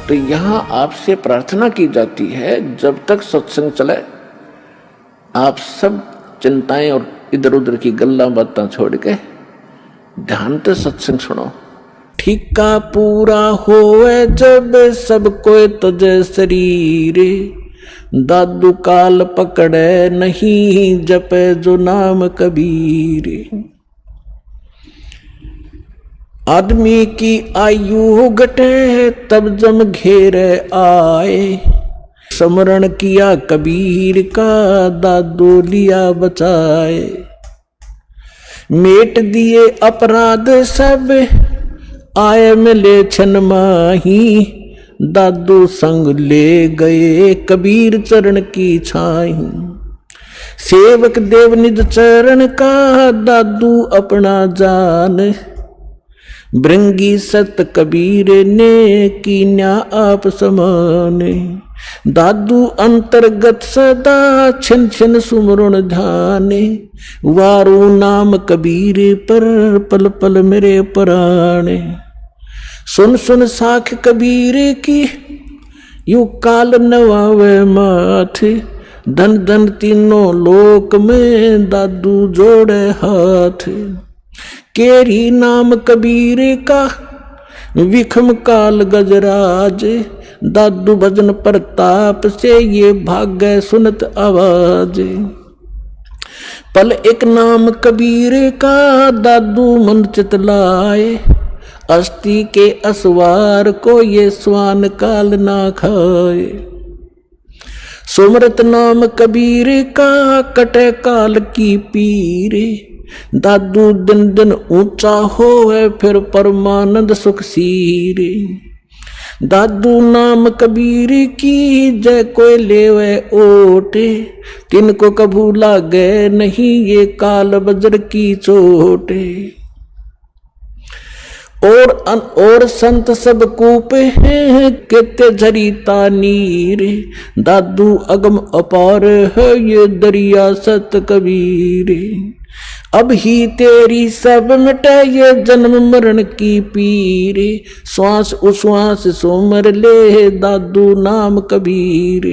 तो यहाँ आपसे प्रार्थना की जाती है, जब तक सत्संग चले आप सब चिंताएं और इधर उधर की गल्ला बातें छोड़ के ध्यान से सत्संग सुनो। ठीका पूरा होवे जब सब कोई तुझे शरीर, दादू काल पकड़े नहीं जपे जो नाम कबीर। आदमी की आयु घटे तब जम घेरे आए, स्मरण किया कबीर का दादू लिया बचाए। मेट दिए अपराध सब आए मिले छन माही, दादू संग ले गए कबीर चरण की छाई। सेवक देव निज चरण का दादू अपना जान, भृंगी सत कबीर ने कीन्या आप समान। दादू अंतर्गत सदा छिन छिन सुमरण ध्यान, वारू नाम कबीर पर पल पल मेरे प्राण। सुन सुन साख कबीर की यू काल नवावे माथे, धन धन तीनों लोक में दादू जोड़े हाथ। केरी नाम कबीर का विखम काल गजराज, दादू भजन प्रताप से ये भाग्य सुनत आवाज। पल एक नाम कबीर का दादू मन चितलाए, अस्थि के असवार को ये स्वान काल ना खाए। सुमरत नाम कबीर का कटे काल की पीर, दादू दिन दिन ऊंचा होवे फिर परमानंद सुख सीर। दादू नाम कबीर की जय कोई लेवे ओटे, तिनको कभू लागे नहीं ये काल बज्र की चोटे। और संत सब कूपे हैं केते झरीता नीर, दादू अगम अपार है ये दरिया सत कबीर। अब ही तेरी सब मिटे ये जन्म मरण की पीर, श्वास उश्वास सुमर ले दादू नाम कबीर।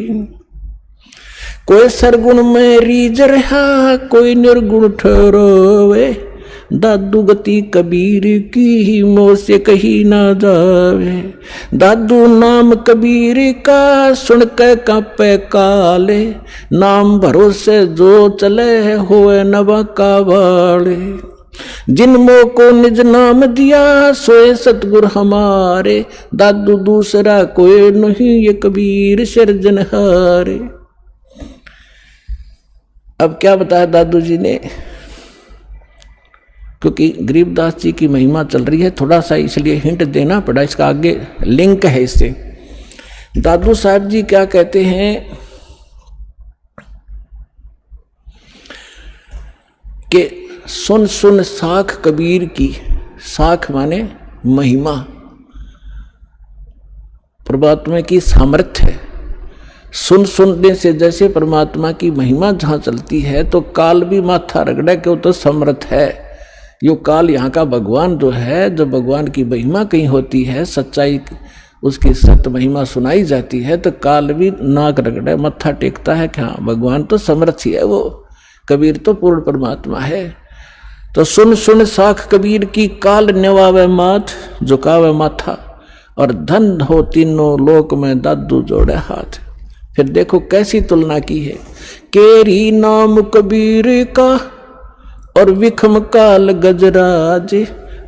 कोई सरगुण में रीझ रहा कोई निर्गुण ठहरोवे, दादू गति कबीर की मोह से कही ना जावे। दादू नाम कबीर का सुन के कांपे काले, नाम भरोसे जो चले होए नवा का वाले। जिन मोह को निज नाम दिया सोए सतगुर हमारे, दादू दूसरा कोई नहीं ये कबीर सिरजनहारे। अब क्या बताया दादू जी ने, क्योंकि गरीबदास जी की महिमा चल रही है, थोड़ा सा इसलिए हिंट देना पड़ा, इसका आगे लिंक है इससे। दादू साहब जी क्या कहते हैं कि सुन सुन साख कबीर की, साख माने महिमा, परमात्मा की सामर्थ्य है। सुन सुनने से जैसे परमात्मा की महिमा जहां चलती है तो काल भी माथा रगड़े कि वो तो समर्थ है। यो काल यहाँ का भगवान जो है, जो भगवान की महिमा कहीं होती है, सच्चाई उसकी सत्य महिमा सुनाई जाती है तो काल भी नाक रगड़े मत्था टेकता है कि हाँ भगवान तो समर्थ ही है, वो कबीर तो पूर्ण परमात्मा है। तो सुन सुन साख कबीर की, काल नेवावे माथ झुकावे माथा, और धन हो तीनों लोक में दादू जोड़े हाथ। फिर देखो कैसी तुलना की है, केरी नाम कबीर का और विखम काल गजराज,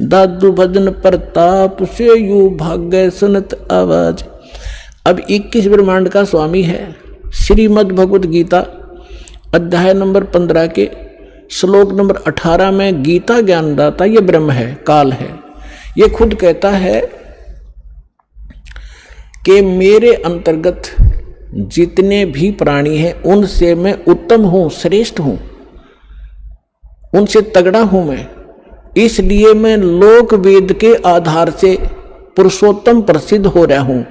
दादू भजन प्रताप से यू भाग्य सुनत आवाज। अब 21 ब्रह्मांड का स्वामी है। श्रीमद् भगवत गीता अध्याय नंबर 15 के श्लोक नंबर 18 में गीता ज्ञानदाता ये ब्रह्म है, काल है। ये खुद कहता है कि मेरे अंतर्गत जितने भी प्राणी हैं उनसे मैं उत्तम हूं, श्रेष्ठ हूं, उनसे तगड़ा हूं मैं, इसलिए मैं लोक वेद के आधार से पुरुषोत्तम प्रसिद्ध हो रहा हूं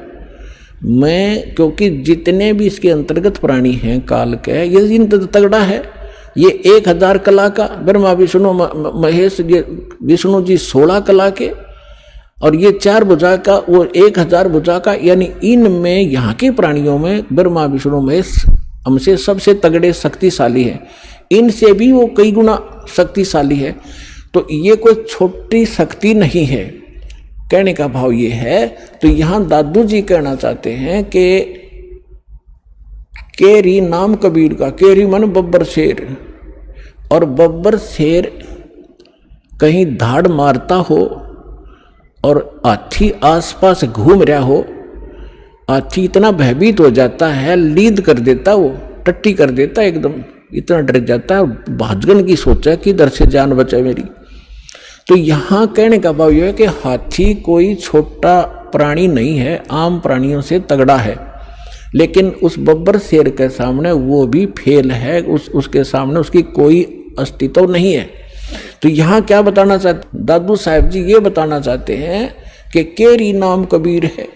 मैं। क्योंकि जितने भी इसके अंतर्गत प्राणी हैं काल के, ये इन तगड़ा है। ये 1000 कला का, ब्रह्मा विष्णु महेश विष्णु जी 16 कला के, और ये 4 भुजा का वो 1000 भुजा का, यानी इनमें यहाँ के प्राणियों में ब्रह्मा विष्णु महेश हमसे सबसे तगड़े शक्तिशाली है, इनसे भी वो कई गुना शक्तिशाली है। तो ये कोई छोटी शक्ति नहीं है, कहने का भाव ये है। तो यहाँ दादू जी कहना चाहते हैं कि केरी नाम कबीर का, केरी मन बब्बर शेर, और बब्बर शेर कहीं धाड़ मारता हो और हाथी आसपास घूम रहा हो, हाथी इतना भयभीत हो जाता है, लीद कर देता, वो टट्टी कर देता, एकदम इतना डर जाता है, भाजगन की सोचा कि इधर से जान बचे मेरी। तो यहाँ कहने का भाव यह है कि हाथी कोई छोटा प्राणी नहीं है, आम प्राणियों से तगड़ा है, लेकिन उस बब्बर शेर के सामने वो भी फेल है, उसके सामने उसकी कोई अस्तित्व नहीं है। तो यहाँ क्या बताना चाहते दादू साहब जी, ये बताना चाहते हैं कि केरी नाम कबीर है,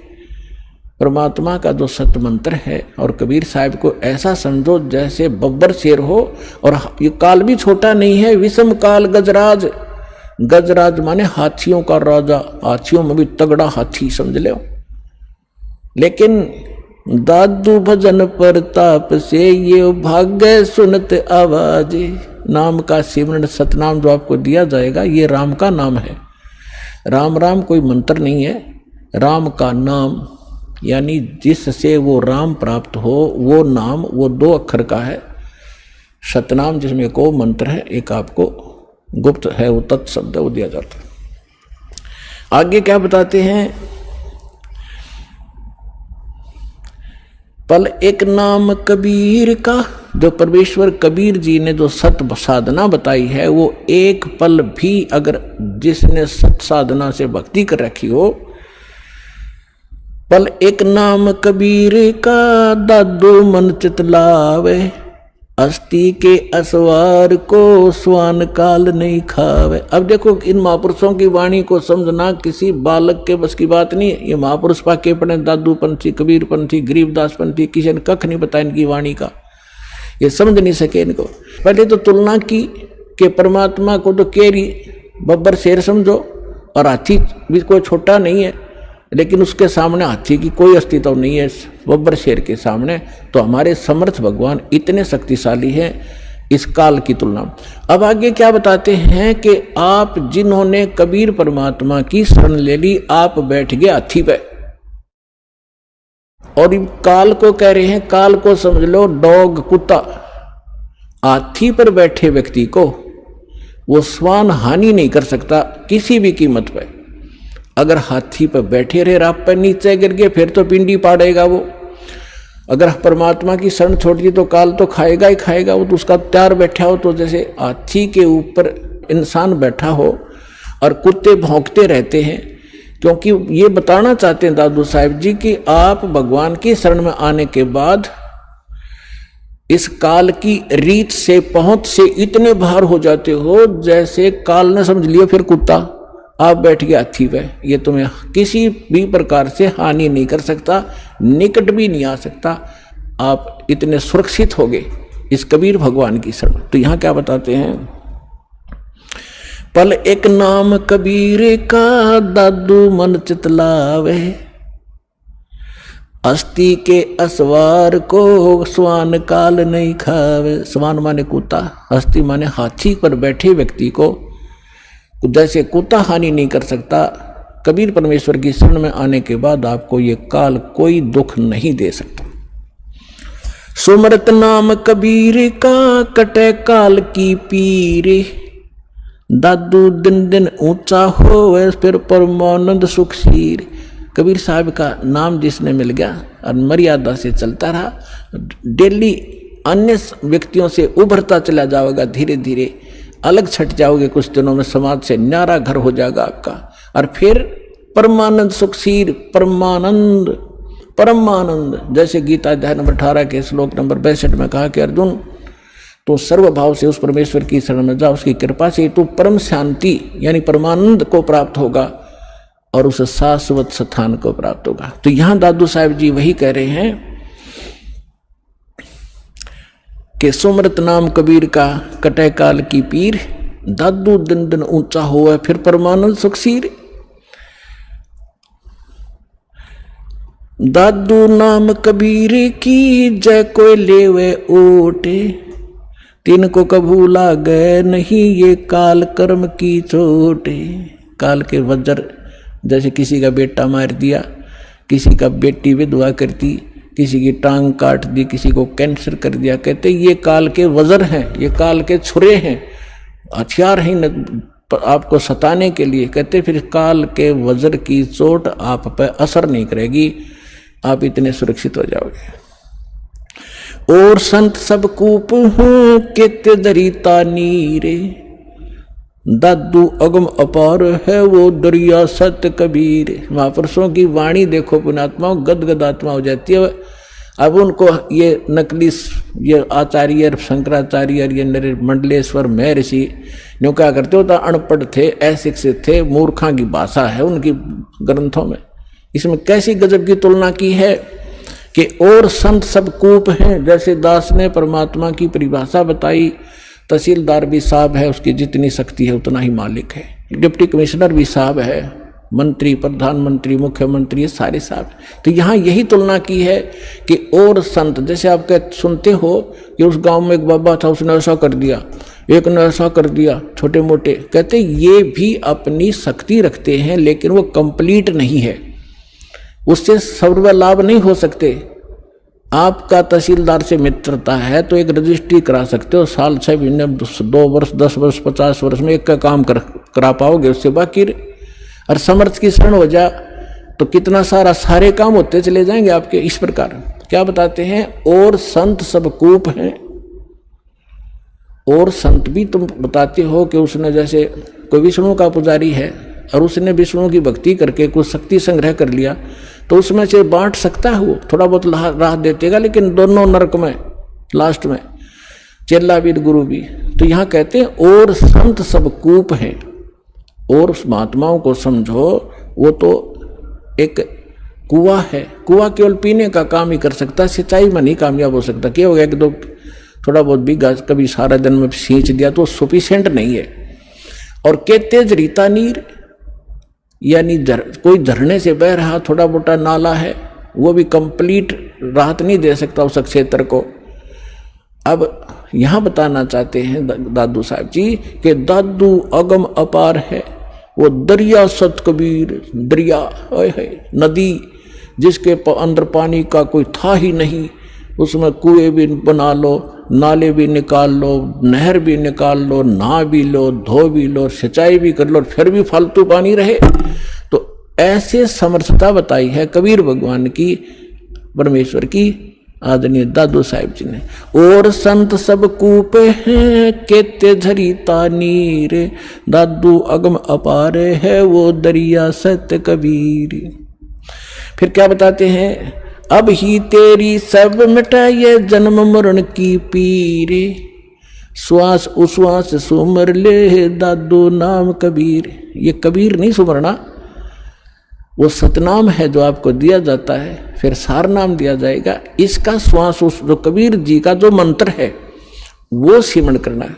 परमात्मा का जो सत्य मंत्र है। और कबीर साहब को ऐसा समझो जैसे बब्बर शेर हो, और ये काल भी छोटा नहीं है, विषम काल गजराज, गजराज माने हाथियों का राजा, हाथियों में भी तगड़ा हाथी समझ लो। लेकिन दादू भजन प्रताप से ये भाग्य सुनत आवाज, नाम का सिमरन सतनाम जो आपको दिया जाएगा, ये राम का नाम है। राम राम कोई मंत्र नहीं है, राम का नाम, यानी जिससे वो राम प्राप्त हो वो नाम, वो 2 अक्षर का है। सतनाम जिसमें को मंत्र है, एक आपको गुप्त है, वो तत्शब्द वो दिया जाता है। आगे क्या बताते हैं, पल एक नाम कबीर का, जो परमेश्वर कबीर जी ने जो सत साधना बताई है, वो एक पल भी अगर जिसने सत साधना से भक्ति कर रखी हो, पल एक नाम कबीर का दादू मन चितलावे, अस्थि के असवार को स्वान काल नहीं खावे। अब देखो इन महापुरुषों की वाणी को समझना किसी बालक के बस की बात नहीं है। ये महापुरुष पाके पड़े, दादू पंथी, कबीर पंथी, गरीबदास पंथी, किसी ने कख नहीं बताया इनकी वाणी का, ये समझ नहीं सके इनको। पहले तो तुलना की कि परमात्मा को तो केरी बब्बर शेर समझो, और हाथी भी कोई छोटा नहीं है, लेकिन उसके सामने हाथी की कोई अस्तित्व नहीं है बब्बर शेर के सामने। तो हमारे समर्थ भगवान इतने शक्तिशाली हैं इस काल की तुलना। अब आगे क्या बताते हैं कि आप जिन्होंने कबीर परमात्मा की शरण ले ली, आप बैठ गए हाथी पे, और काल को कह रहे हैं, काल को समझ लो डॉग, कुत्ता। हाथी पर बैठे व्यक्ति को वो स्वान हानि नहीं कर सकता किसी भी कीमत पे। अगर हाथी पर बैठे रहे, आप पर नीचे गिर गए, फिर तो पिंडी पाड़ेगा वो। अगर परमात्मा की शरण छोड़ दी तो काल तो खाएगा ही खाएगा, वो तो उसका तैयार बैठा हो। तो जैसे हाथी के ऊपर इंसान बैठा हो और कुत्ते भौंकते रहते हैं, क्योंकि ये बताना चाहते हैं दादू साहब जी कि आप भगवान की शरण में आने के बाद इस काल की रीत से, पहुंच से इतने बाहर हो जाते हो जैसे काल ने समझ लिया फिर कुत्ता, आप बैठ गए हाथी पे, ये तुम्हें किसी भी प्रकार से हानि नहीं कर सकता, निकट भी नहीं आ सकता, आप इतने सुरक्षित हो गए इस कबीर भगवान की शरण। तो यहां क्या बताते हैं, पल एक नाम कबीर का दादू मन चितलावे, अस्थि के असवार को स्वान काल नहीं खावे। स्वान माने कुत्ता, अस्थि माने हाथी पर बैठे व्यक्ति को जैसे कुत्ता हानि नहीं कर सकता, कबीर परमेश्वर की शरण में आने के बाद आपको ये काल कोई दुख नहीं दे सकता। सुमरत नाम कबीर का कटे काल की पीर, दादू दिन दिन ऊंचा हो फिर परमानंद सुखशीर। कबीर साहब का नाम जिसने मिल गया और मर्यादा से चलता रहा, डेली अन्य व्यक्तियों से उभरता चला जाएगा, धीरे धीरे अलग छट जाओगे, कुछ दिनों में समाज से न्यारा घर हो जाएगा आपका, और फिर परमानंद सुखशीर, परमानंद परमानंद। जैसे गीता अध्याय नंबर 18 के श्लोक नंबर 62 में कहा कि अर्जुन तो सर्वभाव से उस परमेश्वर की शरण में जा, उसकी कृपा से तू परम शांति यानी परमानंद को प्राप्त होगा और उस शाश्वत स्थान को प्राप्त होगा। तो यहां दादू साहब जी वही कह रहे हैं कि सुमरत नाम कबीर का कटे काल की पीर, दादू दिन दिन ऊंचा हुआ फिर परमानंद सुखसीर। दादू नाम कबीर की जय कोई लेवे ओटे, तीन को कभू लागे नहीं ये काल कर्म की चोटे। काल के वज्र, जैसे किसी का बेटा मार दिया, किसी का बेटी विधवा कर दी, किसी की टांग काट दी, किसी को कैंसर कर दिया, कहते ये काल के वज्र हैं, ये काल के छुरे हैं, हथियार हैं आपको सताने के लिए। कहते फिर काल के वज्र की चोट आप पर असर नहीं करेगी, आप इतने सुरक्षित हो जाओगे। और संत सब कूप हूं केते दरिता नीरे, दादू अगम अपार है वो दरिया सत्य कबीर। महापुरुषों की वाणी देखो पुण्यात्माओं, गदगद आत्मा हो जाती है। अब उनको ये नकली ये आचार्य शंकराचार्य ये मंडलेश्वर महर्षि न्यू क्या करते होता, अनपढ़ थे, अशिक्षित थे, मूर्खा की भाषा है उनकी ग्रंथों में। इसमें कैसी गजब की तुलना की है कि और संत सब कूप हैं। जैसे दास ने परमात्मा की परिभाषा बताई, तहसीलदार भी साहब है, उसकी जितनी शक्ति है उतना ही मालिक है। डिप्टी कमिश्नर भी साहब है, मंत्री, प्रधानमंत्री, मुख्यमंत्री, ये सारे साहब। तो यहाँ यही तुलना की है कि और संत, जैसे आप सुनते हो कि उस गांव में एक बाबा था, उसने ऐसा कर दिया, एक ने ऐसा कर दिया, छोटे मोटे। कहते ये भी अपनी शक्ति रखते हैं, लेकिन वो कंप्लीट नहीं है, उससे सर्व लाभ नहीं हो सकते। आपका तहसीलदार से मित्रता है तो एक रजिस्ट्री करा सकते हो, साल 6 महीने 2 वर्ष 10 वर्ष 50 वर्ष में एक का काम करा पाओगे, उससे बाकी। और समर्थ की शरण हो जा तो कितना सारे काम होते चले जाएंगे आपके। इस प्रकार क्या बताते हैं, और संत सब कूप हैं। और संत भी तुम बताते हो कि उसने, जैसे कोई विष्णु का पुजारी है और उसने विष्णु की भक्ति करके कुछ शक्ति संग्रह कर लिया, तो उसमें से बांट सकता है, वो थोड़ा बहुत राह देतेगा, लेकिन दोनों नरक में लास्ट में, चेला भी गुरु भी। तो यहाँ कहते हैं और संत सब कूप हैं। और उस महात्माओं को समझो, वो तो एक कुआं है, कुआं केवल पीने का काम ही कर सकता है, सिंचाई में नहीं कामयाब हो सकता। क्या हो गया कि थोड़ा बहुत भी कभी सारा दिन में सींच दिया तो सफिशिएंट नहीं है। और के तेज रीता नीर, यानी कोई झरने से बह रहा थोड़ा मोटा नाला है, वो भी कंप्लीट राहत नहीं दे सकता उस क्षेत्र को। अब यहां बताना चाहते हैं दादू साहब जी कि दादू अगम अपार है, वो दरिया सत कबीर, दरिया है नदी जिसके अंदर पानी का कोई था ही नहीं, उसमें कुएं भी बना लो, नाले भी निकाल लो, नहर भी निकाल लो, नहा भी लो, धो भी लो, सिंचाई भी कर लो, फिर भी फालतू पानी रहे। तो ऐसे समर्थता बताई है कबीर भगवान की, परमेश्वर की, आदरणीय दादू साहिब जी ने। और संत सब कूप हैं केते झरीता नीर, दादू अगम अपार है वो दरिया सत्य कबीर। फिर क्या बताते हैं, अब ही तेरी सब मिटाइए जन्म मरण की पीरे, श्वास उश्वास सुमर ले दादू नाम कबीर। ये कबीर नहीं सुमरना, वो सतनाम है जो आपको दिया जाता है, फिर सार नाम दिया जाएगा। इसका श्वास जो कबीर जी का जो मंत्र है वो सिमरण करना है,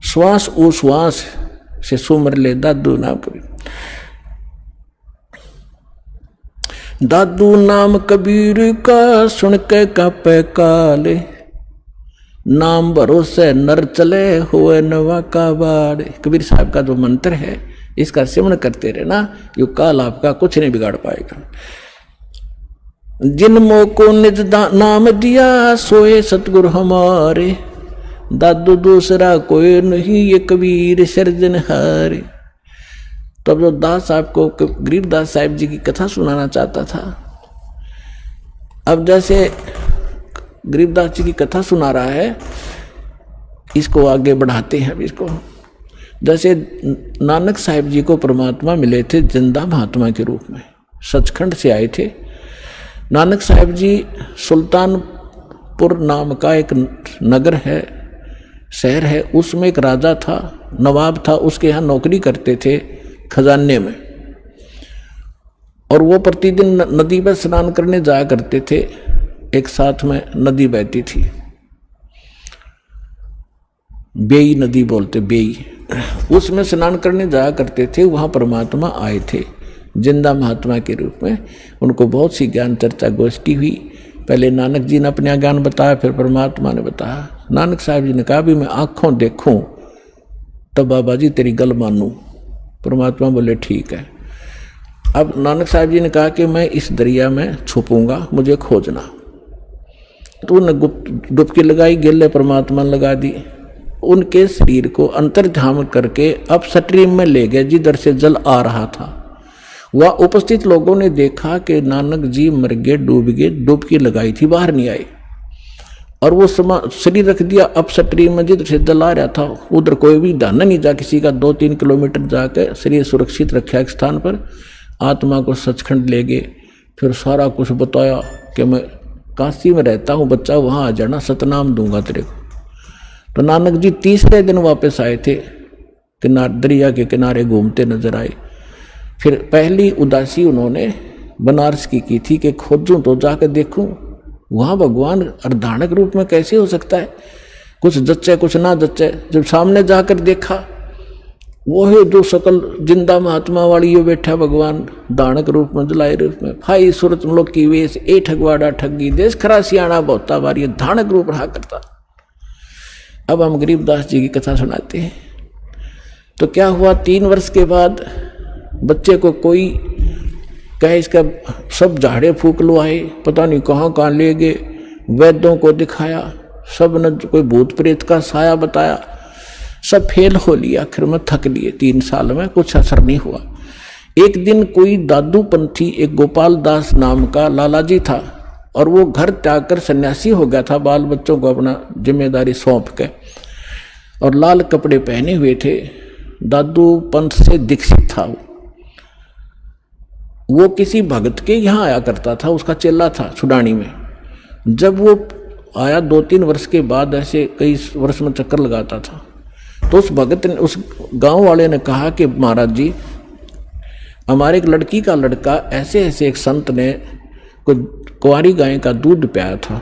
श्वास उश्वास से सुमर ले दादू नाम कबीर। दादू नाम कबीर का सुन के कापे काले, नाम भरोसे नर चले हुए नवा का बाड़। कबीर साहब का जो मंत्र है इसका सिमरण करते रहना, यो काल आपका कुछ नहीं बिगाड़ पाएगा। जिन को निज नाम दिया सोए सतगुरु हमारे, दादू दूसरा कोई नहीं ये कबीर सिरजनहारे। तो अब जो दास साहब को गरीबदास साहिब जी की कथा सुनाना चाहता था, अब जैसे गरीबदास जी की कथा सुना रहा है, इसको आगे बढ़ाते हैं। अब इसको जैसे नानक साहिब जी को परमात्मा मिले थे जिंदा महात्मा के रूप में, सचखंड से आए थे। नानक साहिब जी सुल्तानपुर नाम का एक नगर है, शहर है, उसमें एक राजा था, नवाब था, उसके यहाँ नौकरी करते थे खजाने में। और वो प्रतिदिन नदी पर स्नान करने जाया करते थे। एक साथ में नदी बहती थी, बेई नदी बोलते, बेई, उसमें स्नान करने जाया करते थे। वहां परमात्मा आए थे, जिंदा महात्मा के रूप में। उनको बहुत सी ज्ञान चर्चा गोष्ठी हुई। पहले नानक जी ने अपना ज्ञान बताया, फिर परमात्मा ने बताया। नानक साहब जी ने कहा भी मैं आँखों देखूं तब बाबा जी तेरी गल मानूं। परमात्मा बोले ठीक है। अब नानक साहब जी ने कहा कि मैं इस दरिया में छुपूंगा, मुझे खोजना। तो उन्होंने डुबकी लगाई, गिल्ले परमात्मा ने लगा दी। उनके शरीर को अंतर्ध्यान करके अब स्ट्रीम में ले गए जिधर से जल आ रहा था। वह उपस्थित लोगों ने देखा कि नानक जी मर गए, डूब गए, डुबकी लगाई थी, बाहर नहीं आए। और वो शरीर रख दिया अब स्ट्रीम में जिधर से जल आ रहा था। उधर कोई भी ध्यान नहीं जा किसी का। 2-3 किलोमीटर जाकर शरीर सुरक्षित रखा एक स्थान पर। आत्मा को सचखंड ले गए। फिर सारा कुछ बताया कि मैं काशी में रहता हूँ, बच्चा वहाँ आ जाना, सतनाम दूंगा तेरे को। तो नानक जी तीसरे दिन वापस आए थे, दरिया के किनारे घूमते नजर आए। फिर पहली उदासी उन्होंने बनारस की थी कि खोजूं तो जाकर देखूं वहाँ भगवान अर्धानक रूप में कैसे हो सकता है, कुछ जच्चे कुछ ना जच्चे। जब सामने जाकर देखा वो है जो सकल जिंदा महात्मा वाली यो बैठा भगवान दानक रूप में, जलाए रूप में। भाई सूरत मुल्क की वेश ए ठगवाड़ा ठगी देश खरा सियाणा बहुता बारी धानक रूप रहा करता। अब हम गरीबदास जी की कथा सुनाते हैं। तो क्या हुआ, 3 वर्ष के बाद बच्चे को कोई कहे इसका सब झाड़े फूक लो आए, पता नहीं कहाँ कहाँ ले गए, वैद्यों को दिखाया, सब ने कोई भूत प्रेत का साया बताया, सब फेल हो लिया। आखिर में थक लिए, 3 साल में कुछ असर नहीं हुआ। एक दिन कोई दादू पंथी, एक गोपाल दास नाम का लाला जी था, और वो घर त्याग कर सन्यासी हो गया था, बाल बच्चों को अपना जिम्मेदारी सौंप के, और लाल कपड़े पहने हुए थे। दादू पंथ से दीक्षित था। वो किसी भगत के यहाँ आया करता था, उसका चेला था छुडानी में। जब वो आया 2-3 वर्ष के बाद, ऐसे कई वर्ष में चक्कर लगाता था, तो उस भगत ने, उस गांव वाले ने कहा कि महाराज जी हमारे एक लड़की का लड़का ऐसे ऐसे एक संत ने कुंवारी गाय का दूध पियाया था,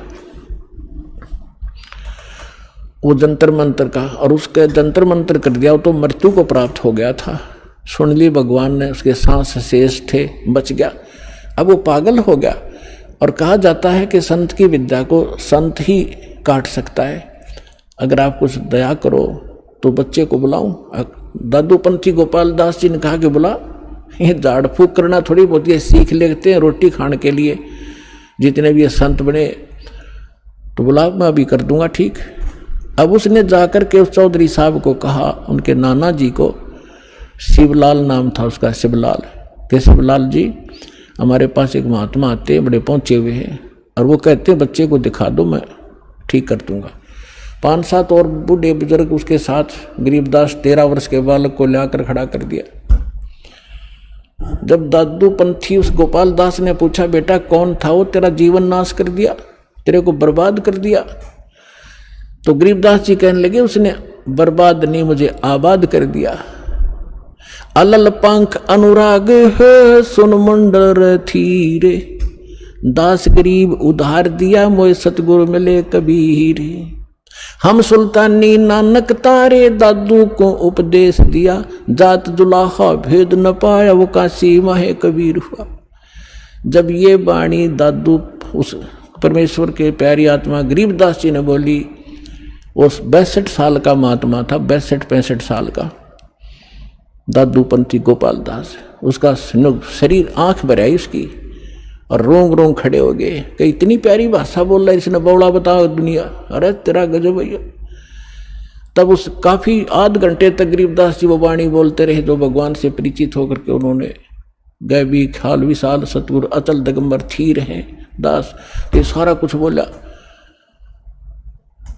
वो जंतर मंतर का, और उसके जंतर मंतर कर दिया तो मृत्यु को प्राप्त हो गया था। सुन ली भगवान ने, उसके सांस शेष थे, बच गया। अब वो पागल हो गया। और कहा जाता है कि संत की विद्या को संत ही काट सकता है। अगर आप कुछ दया करो तो बच्चे को बुलाऊं। दादू पंथी गोपाल दास जी ने कहा कि बुला, ये झाड़ फूक करना थोड़ी बहुत ये सीख लेते हैं रोटी खाने के लिए, जितने भी ये संत बने, तो बुला, मैं अभी कर दूंगा ठीक। अब उसने जाकर के उस चौधरी साहब को कहा, उनके नाना जी को, शिवलाल नाम था उसका, शिवलाल, कि शिवलाल जी हमारे पास एक महात्मा आते हैं, बड़े पहुंचे हुए हैं, और वो कहते हैं बच्चे को दिखा दो, मैं ठीक कर दूंगा। 5-7 और बूढ़े बुजुर्ग उसके साथ। गरीबदास 13 वर्ष के बालक को लाकर खड़ा कर दिया। जब दादू पंथी उस गोपाल दास ने पूछा, बेटा कौन था वो, तेरा जीवन नाश कर दिया, तेरे को बर्बाद कर दिया? तो गरीबदास जी कहने लगे, उसने बर्बाद नहीं, मुझे आबाद कर दिया। अलल पंख अनुराग है सुन मंडर थीरे, दास गरीब उधार दिया मोए सतगुरु मिले कबीर। हम सुल्तानी नानक तारे, दादू को उपदेश दिया, जात जुलाहा भेद न पाया, वो काशी माहे कबीर हुआ। जब ये वाणी दादू उस परमेश्वर के प्यारी आत्मा गरीबदास जी ने बोली, उस 62 साल का महात्मा था, 62-65 साल का दादू पंथी गोपाल दास। उसका शरीर, आंख भर आई उसकी, और रोंग रोंग खड़े हो गए कि इतनी प्यारी भाषा बोल रहा है इसने, बौड़ा बताओ दुनिया, अरे तेरा गजब भैया। तब उस काफी आध घंटे तक गरीबदास जी वो वाणी बोलते रहे, जो भगवान से परिचित होकर के उन्होंने गैबी खाल विशाल सतगुरु अचल दिगंबर थीर हैं दास, ये सारा कुछ बोला।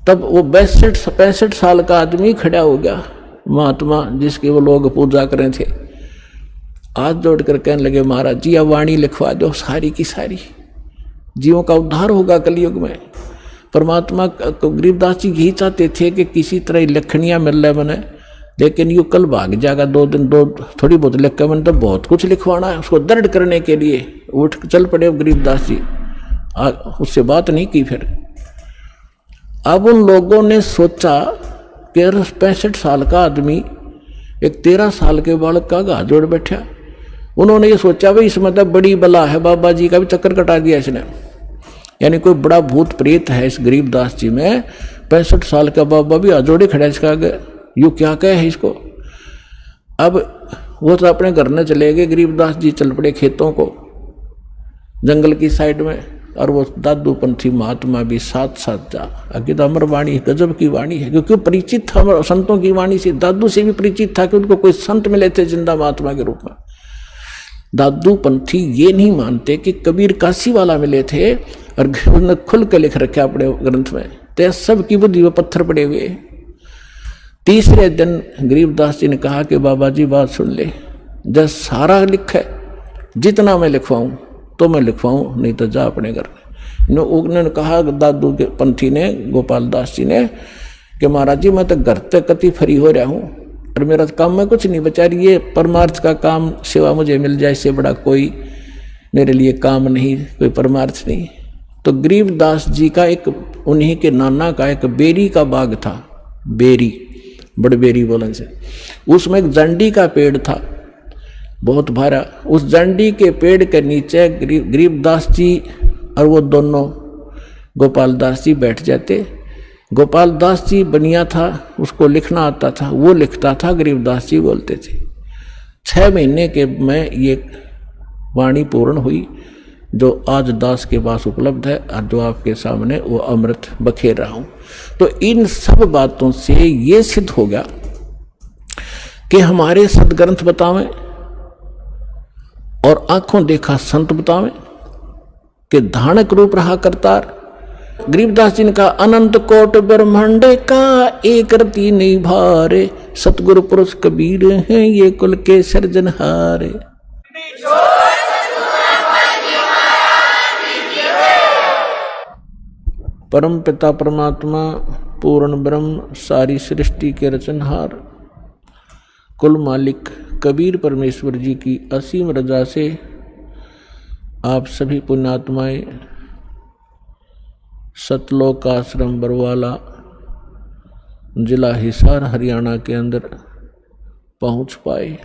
तब वो 62-65 साल का आदमी खड़ा हो गया, महात्मा जिसके वो लोग पूजा कर रहे थे, हाथ जोड़कर कहने लगे, महाराज जी अब वाणी लिखवा दो सारी की सारी, जीवों का उद्धार होगा कलयुग में। परमात्मा को गरीबदास जी यही चाहते थे कि किसी तरह लखनियाँ मिल रहे बने, लेकिन यू कल भाग जाएगा 2 दिन, थोड़ी बहुत लिख के मैंने तो बहुत कुछ लिखवाना है। उसको दर्द करने के लिए उठ चल पड़े गरीबदास जी, उससे बात नहीं की। फिर अब उन लोगों ने सोचा कि 65 साल का आदमी एक 13 साल के बालक का घात जोड़ बैठा, उन्होंने ये सोचा भाई इसमें तो बड़ी बला है, बाबा जी का भी चक्कर कटा दिया इसने, यानी कोई बड़ा भूत प्रेत है इस गरीबदास जी में। 65 साल का बाबा भी आजोड़े खड़ा इसका आगे, यू क्या कहे है इसको। अब वो तो अपने घर न चले गए, गरीबदास जी चल पड़े खेतों को, जंगल की साइड में, और वो दादू पंथी महात्मा भी साथ साथ जा। आगे तो अमर वाणी गजब की वाणी है, क्योंकि परिचित था संतों की वाणी से, दादू से भी परिचित था कि उनको कोई संत मिले थे जिंदा महात्मा के रूप में। दादू पंथी ये नहीं मानते कि कबीर काशी वाला मिले थे, और उन्होंने खुल के लिख रखे अपने ग्रंथ में, तो सब की बुद्धि में पत्थर पड़े हुए। तीसरे दिन गरीबदास जी ने कहा कि बाबा जी बात सुन ले, जब सारा लिखा जितना मैं लिखवाऊं तो मैं लिखवाऊं, नहीं तो जा अपने घर में। उन्होंने कहा दादू के पंथी ने, गोपाल दास जी ने, कि महाराज जी मैं तो घर तक कति फ्री हो रहा हूं और मेरा काम में कुछ नहीं बचा रही, ये परमार्थ का काम सेवा मुझे मिल जाए, इससे बड़ा कोई मेरे लिए काम नहीं, कोई परमार्थ नहीं। तो गरीबदास जी का एक, उन्हीं के नाना का एक बेरी का बाग था, बेरी, बड़बेरी बोलन से, उसमें एक जंडी का पेड़ था बहुत भारा। उस जंडी के पेड़ के नीचे गरीबदास जी और वो दोनों गोपाल दास जी बैठ जाते। गोपाल दास जी बनिया था, उसको लिखना आता था, वो लिखता था, गरीबदास जी बोलते थे। 6 महीने के में ये वाणी पूर्ण हुई जो आज दास के पास उपलब्ध है, और जो आपके सामने वो अमृत बखेर रहा हूं। तो इन सब बातों से ये सिद्ध हो गया कि हमारे सदग्रंथ बतावें और आंखों देखा संत बतावें कि धानक रूप रहा करतार। गरीबदास जी ने कहा अनंत कोट ब्रह्मांड का एक रति नहीं भारे, सतगुरु पुरुष कबीर हैं ये कुल के सृजनहारे। परम पिता परमात्मा पूर्ण ब्रह्म सारी सृष्टि के रचनहार कुल मालिक कबीर परमेश्वर जी की असीम रजा से आप सभी पुण्यात्माएं सतलोक आश्रम बरवाला जिला हिसार हरियाणा के अंदर पहुंच पाए।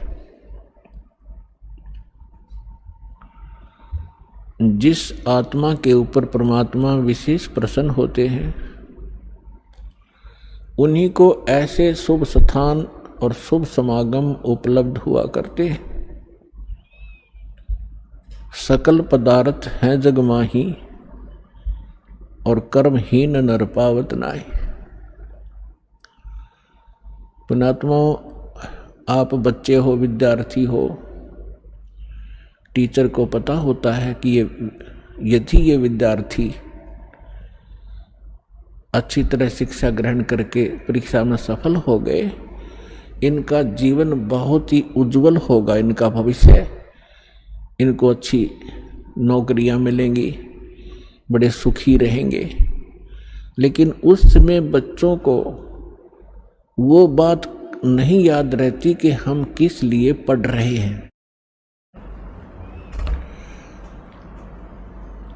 जिस आत्मा के ऊपर परमात्मा विशेष प्रसन्न होते हैं उन्हीं को ऐसे शुभ स्थान और शुभ समागम उपलब्ध हुआ करते हैं। सकल पदार्थ हैं जग माही और कर्महीन नर पावत नाहि। पुण्यात्माओं, आप बच्चे हो, विद्यार्थी हो, टीचर को पता होता है कि यदि ये विद्यार्थी अच्छी तरह शिक्षा ग्रहण करके परीक्षा में सफल हो गए, इनका जीवन बहुत ही उज्जवल होगा, इनका भविष्य, इनको अच्छी नौकरियां मिलेंगी, बड़े सुखी रहेंगे। लेकिन उस समय बच्चों को वो बात नहीं याद रहती कि हम किस लिए पढ़ रहे हैं,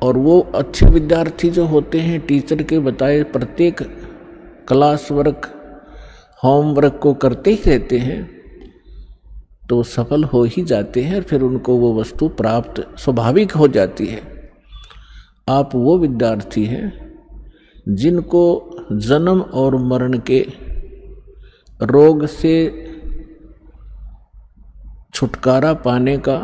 और वो अच्छे विद्यार्थी जो होते हैं टीचर के बताए प्रत्येक क्लास वर्क होमवर्क को करते ही रहते हैं, तो सफल हो ही जाते हैं, फिर उनको वो वस्तु प्राप्त स्वाभाविक हो जाती है। आप वो विद्यार्थी हैं जिनको जन्म और मरण के रोग से छुटकारा पाने का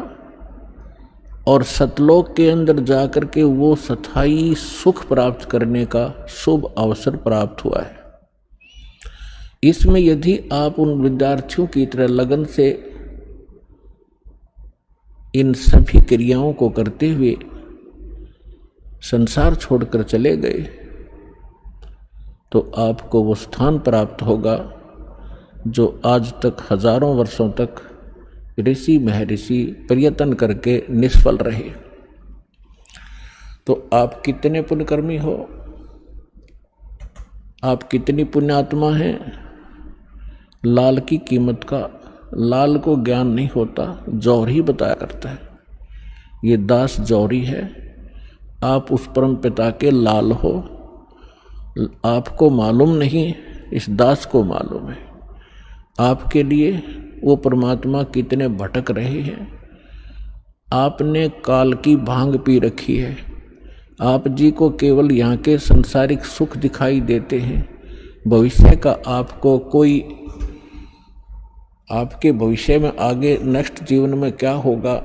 और सतलोक के अंदर जाकर के वो स्थायी सुख प्राप्त करने का शुभ अवसर प्राप्त हुआ है। इसमें यदि आप उन विद्यार्थियों की तरह लगन से इन सभी क्रियाओं को करते हुए संसार छोड़कर चले गए तो आपको वो स्थान प्राप्त होगा जो आज तक हजारों वर्षों तक ऋषि महर्षि प्रयत्न करके निष्फल रहे। तो आप कितने पुण्यकर्मी हो, आप कितनी पुण्यात्मा हैं। लाल की कीमत का लाल को ज्ञान नहीं होता, जौहरी बताया करता है। ये दास जौहरी है, आप उस परम पिता के लाल हो। आपको मालूम नहीं, इस दास को मालूम है। आपके लिए वो परमात्मा कितने भटक रहे हैं, आपने काल की भांग पी रखी है। आप जी को केवल यहाँ के संसारिक सुख दिखाई देते हैं। भविष्य का आपको कोई, आपके भविष्य में आगे नेक्स्ट जीवन में क्या होगा,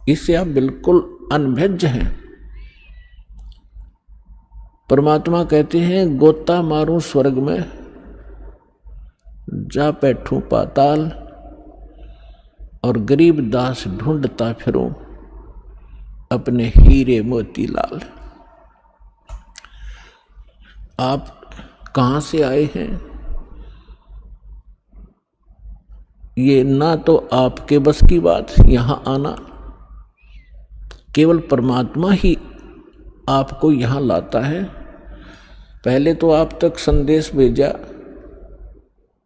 इससे आप बिल्कुल अनभिज्ञ हैं। परमात्मा कहते हैं गोता मारूं स्वर्ग में, जा बैठूं पाताल, और गरीब दास ढूंढता फिरूं अपने हीरे मोती लाल। आप कहां से आए हैं, ये ना तो आपके बस की बात यहां आना, केवल परमात्मा ही आपको यहां लाता है। पहले तो आप तक संदेश भेजा,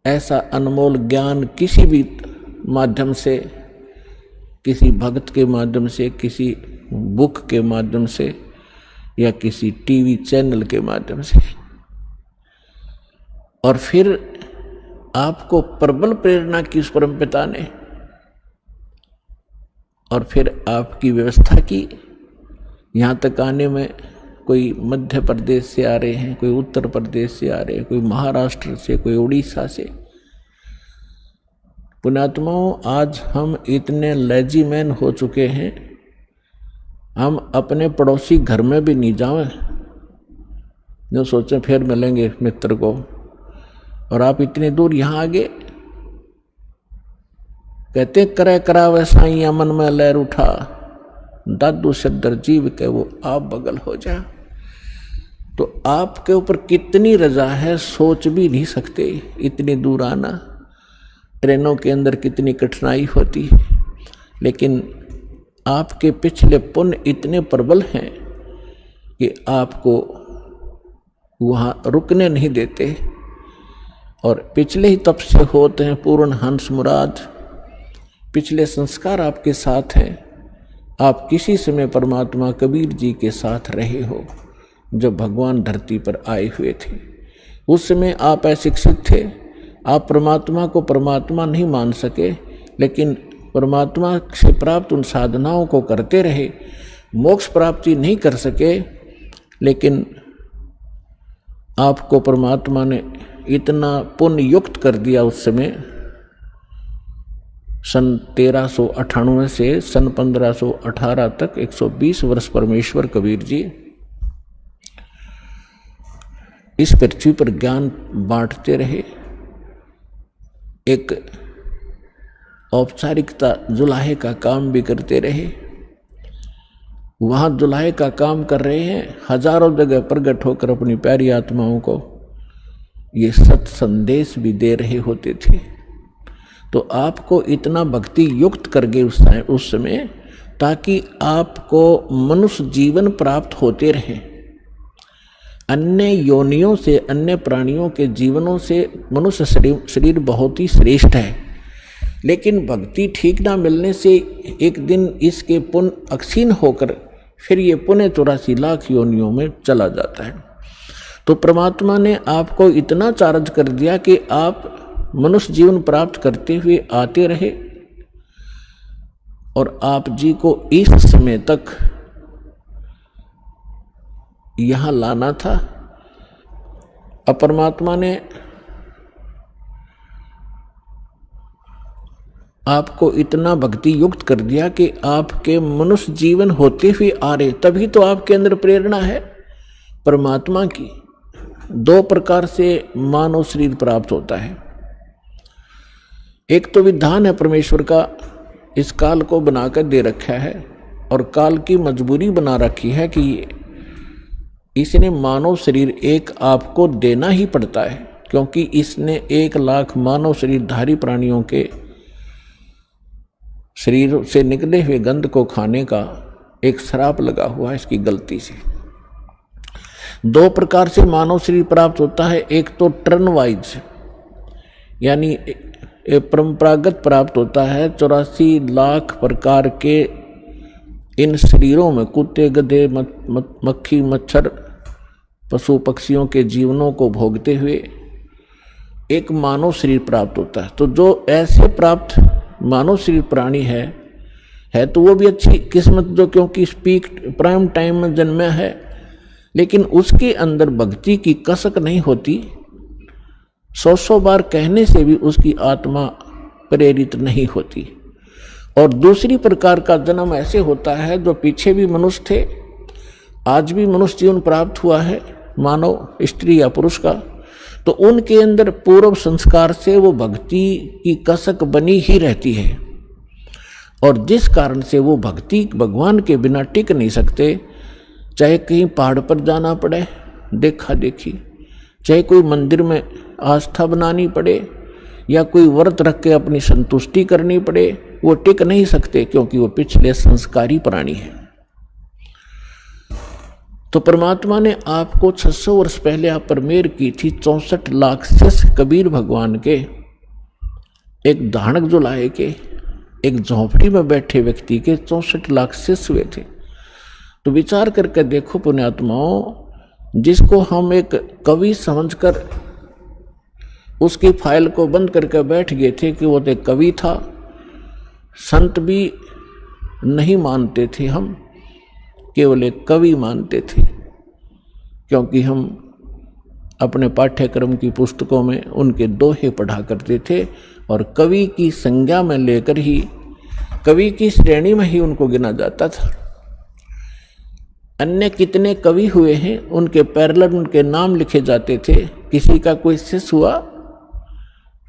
ऐसा अनमोल ज्ञान किसी भी माध्यम से, किसी भक्त के माध्यम से, किसी बुक के माध्यम से, या किसी टीवी चैनल के माध्यम से, और फिर आपको प्रबल प्रेरणा की उस परमपिता ने, और फिर आपकी व्यवस्था की। यहाँ तक आने में कोई मध्य प्रदेश से आ रहे हैं, कोई उत्तर प्रदेश से आ रहे हैं, कोई महाराष्ट्र से, कोई उड़ीसा से। पुण्यात्माओं, आज हम इतने लेजीमैन हो चुके हैं, हम अपने पड़ोसी घर में भी नहीं जाएं, जो सोचें फिर मिलेंगे मित्र को, और आप इतने दूर यहाँ आ गए। कहते करे करावे साईं मन में लहर उठा, दादू सदर जीव के वो आप बगल हो जा। तो आपके ऊपर कितनी रजा है सोच भी नहीं सकते। इतनी दूर आना, ट्रेनों के अंदर कितनी कठिनाई होती है, लेकिन आपके पिछले पुण्य इतने प्रबल हैं कि आपको वहाँ रुकने नहीं देते। और पिछले ही तप से होते हैं पूर्ण हंस मुराद, पिछले संस्कार आपके साथ हैं। आप किसी समय परमात्मा कबीर जी के साथ रहे हो, जब भगवान धरती पर आए हुए थे। उस समय आप अशिक्षित थे, आप परमात्मा को परमात्मा नहीं मान सके, लेकिन परमात्मा से प्राप्त उन साधनाओं को करते रहे, मोक्ष प्राप्ति नहीं कर सके, लेकिन आपको परमात्मा ने इतना पुण्य युक्त कर दिया उस समय। सन 1398 से सन 1518 तक 120 वर्ष परमेश्वर कबीर जी इस पृथ्वी पर ज्ञान बांटते रहे। एक औपचारिकता जुलाहे का काम भी करते रहे। वहां जुलाहे का काम कर रहे हैं, हजारों जगह प्रकट होकर अपनी प्यारी आत्माओं को ये सत संदेश भी दे रहे होते थे। तो आपको इतना भक्ति युक्त कर गए उस समय, ताकि आपको मनुष्य जीवन प्राप्त होते रहे। अन्य योनियों से, अन्य प्राणियों के जीवनों से मनुष्य शरीर बहुत ही श्रेष्ठ है, लेकिन भक्ति ठीक ना मिलने से एक दिन इसके पुण्य अक्षीण होकर फिर ये पुण्य 84 लाख योनियों में चला जाता है। तो परमात्मा ने आपको इतना चार्ज कर दिया कि आप मनुष्य जीवन प्राप्त करते हुए आते रहे, और आप जी को इस समय तक यहां लाना था। अब परमात्मा ने आपको इतना भक्ति युक्त कर दिया कि आपके मनुष्य जीवन होते हुए आ रहे, तभी तो आपके अंदर प्रेरणा है परमात्मा की। 2 प्रकार से मानव शरीर प्राप्त होता है। एक तो विधान है परमेश्वर का, इस काल को बनाकर दे रखा है, और काल की मजबूरी बना रखी है कि इसने मानव शरीर एक आपको देना ही पड़ता है, क्योंकि इसने 1 लाख मानव शरीरधारी प्राणियों के शरीर से निकले हुए गंध को खाने का एक श्राप लगा हुआ है इसकी गलती से। 2 प्रकार से मानव शरीर प्राप्त होता है। एक तो टर्न वाइज, यानी परंपरागत प्राप्त होता है। 84 लाख प्रकार के इन शरीरों में कुत्ते, गधे, मक्खी, मच्छर, पशु पक्षियों के जीवनों को भोगते हुए एक मानव शरीर प्राप्त होता है। तो जो ऐसे प्राप्त मानव शरीर प्राणी है, है तो वो भी अच्छी किस्मत जो, क्योंकि पीक प्राइम टाइम में जन्मा है, लेकिन उसके अंदर भक्ति की कसक नहीं होती। 100 बार कहने से भी उसकी आत्मा प्रेरित नहीं होती। और दूसरी प्रकार का जन्म ऐसे होता है जो पीछे भी मनुष्य थे, आज भी मनुष्य जीवन प्राप्त हुआ है, मानव स्त्री या पुरुष का, तो उनके अंदर पूर्व संस्कार से वो भक्ति की कसक बनी ही रहती है। और जिस कारण से वो भक्ति भगवान के बिना टिक नहीं सकते, चाहे कहीं पहाड़ पर जाना पड़े देखा देखी, चाहे कोई मंदिर में आस्था बनानी पड़े या कोई व्रत रख के अपनी संतुष्टि करनी पड़े, वो टिक नहीं सकते, क्योंकि वो पिछले संस्कारी प्राणी है। तो परमात्मा ने आपको 600 वर्ष पहले आप पर मेहर की थी। 64 लाख शिष्य कबीर भगवान के, एक धानक जो लाए के, एक झोंपड़ी में बैठे व्यक्ति के 64 लाख शिष्य हुए थे। तो विचार करके देखो पुण्यात्माओं, जिसको हम एक कवि समझकर उसकी फाइल को बंद करके बैठ गए थे कि वो तो कवि था, संत भी नहीं मानते थे, हम केवल एक कवि मानते थे, क्योंकि हम अपने पाठ्यक्रम की पुस्तकों में उनके दोहे पढ़ा करते थे और कवि की संज्ञा में लेकर ही, कवि की श्रेणी में ही उनको गिना जाता था। अन्य कितने कवि हुए हैं, उनके पैरेलल उनके नाम लिखे जाते थे। किसी का कोई शिष्य हुआ,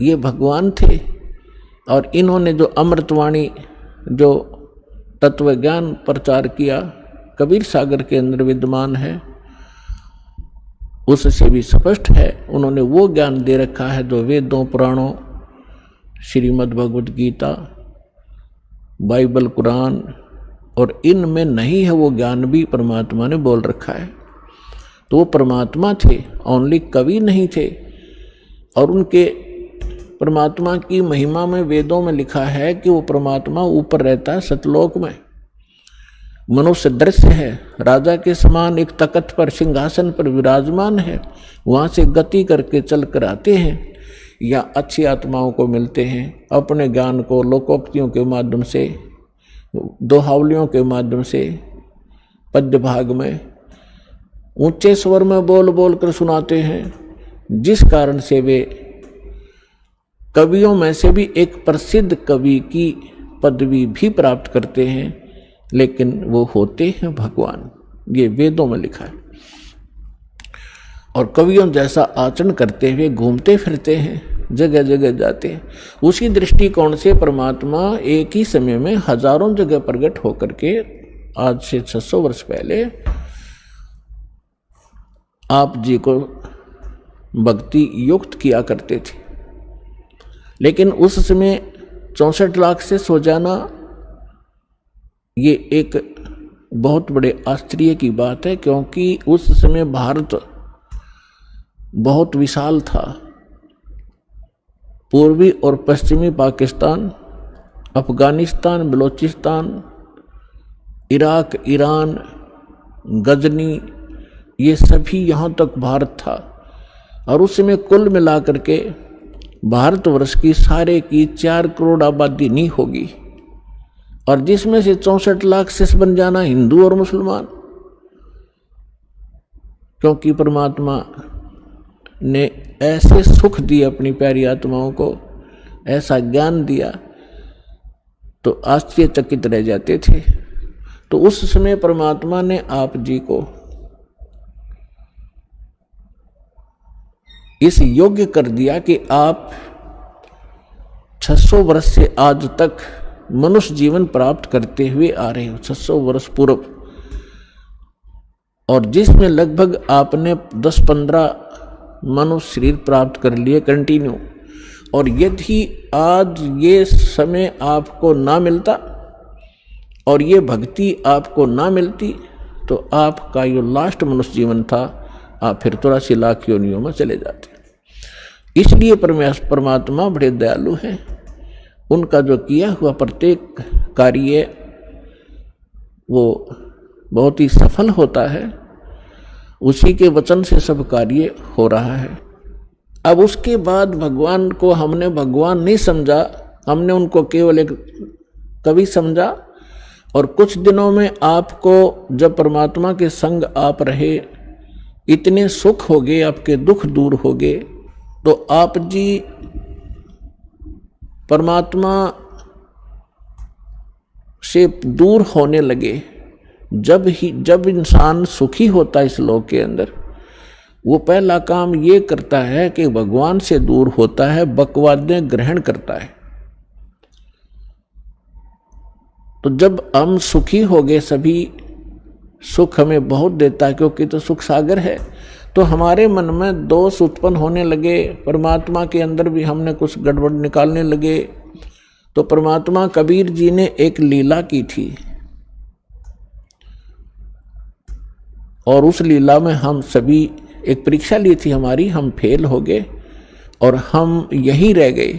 ये भगवान थे। और इन्होंने जो अमृतवाणी, जो तत्व ज्ञान प्रचार किया, कबीर सागर के अंदर विद्यमान है, उससे भी स्पष्ट है। उन्होंने वो ज्ञान दे रखा है जो वेदों, पुराणों, श्रीमद् भगवद गीता, बाइबल, कुरान और इनमें नहीं है। वो ज्ञान भी परमात्मा ने बोल रखा है। तो वो परमात्मा थे, ओनली कवि नहीं थे। और उनके परमात्मा की महिमा में वेदों में लिखा है कि वो परमात्मा ऊपर रहता है सतलोक में, मनुष्य दृश्य है, राजा के समान एक तख्त पर सिंहासन पर विराजमान है, वहाँ से गति करके चल कर आते हैं, या अच्छी आत्माओं को मिलते हैं, अपने ज्ञान को लोकोक्तियों के माध्यम से, दोहावलियों के माध्यम से, पद्य भाग में ऊंचे स्वर में बोल बोल कर सुनाते हैं, जिस कारण से वे कवियों में से भी एक प्रसिद्ध कवि की पदवी भी प्राप्त करते हैं, लेकिन वो होते हैं भगवान। ये वेदों में लिखा है। और कवियों जैसा आचरण करते हुए घूमते फिरते हैं, जगह जगह जाते हैं। उसी दृष्टिकोण से परमात्मा एक ही समय में हजारों जगह प्रकट होकर के आज से 600 वर्ष पहले आप जी को भक्ति युक्त किया करते थे। लेकिन उस समय 64 लाख से सो जाना, ये एक बहुत बड़े आश्चर्य की बात है, क्योंकि उस समय भारत बहुत विशाल था। पूर्वी और पश्चिमी पाकिस्तान, अफगानिस्तान, बलोचिस्तान, इराक, ईरान, गजनी, ये सभी यहाँ तक भारत था। और उस समय कुल मिलाकर के भारतवर्ष की सारे की 4 करोड़ आबादी नहीं होगी, और जिसमें से 64 लाख शिष्य बन जाना हिंदू और मुसलमान, क्योंकि परमात्मा ने ऐसे सुख दिए अपनी प्यारी आत्माओं को, ऐसा ज्ञान दिया, तो आश्चर्यचकित रह जाते थे। तो उस समय परमात्मा ने आप जी को इस योग्य कर दिया कि आप 600 वर्ष से आज तक मनुष्य जीवन प्राप्त करते हुए आ रहे हो, 600 वर्ष पूर्व, और जिसमें लगभग आपने 10-15 मनुष्य शरीर प्राप्त कर लिए कंटिन्यू। और यदि आज ये समय आपको ना मिलता और ये भक्ति आपको ना मिलती, तो आपका जो लास्ट मनुष्य जीवन था, आप फिर 83 लाख योनियों में चले जाते। इसलिए परमात्मा बड़े दयालु हैं। उनका जो किया हुआ प्रत्येक कार्य वो बहुत ही सफल होता है। उसी के वचन से सब कार्य हो रहा है। अब उसके बाद भगवान को हमने भगवान नहीं समझा, हमने उनको केवल एक कवि समझा, और कुछ दिनों में आपको जब परमात्मा के संग आप रहे, इतने सुख हो गए, आपके दुख दूर हो गए, तो आप जी परमात्मा से दूर होने लगे। जब इंसान सुखी होता है इस लोक के अंदर, वो पहला काम ये करता है कि भगवान से दूर होता है, बकवादें ग्रहण करता है। तो जब हम सुखी हो गए, सभी सुख हमें बहुत देता है क्योंकि तो सुख सागर है, तो हमारे मन में दोष उत्पन्न होने लगे, परमात्मा के अंदर भी हमने कुछ गड़बड़ निकालने लगे। तो परमात्मा कबीर जी ने एक लीला की थी और उस लीला में हम सभी एक परीक्षा ली थी हमारी, हम फेल हो गए और हम यहीं रह गए।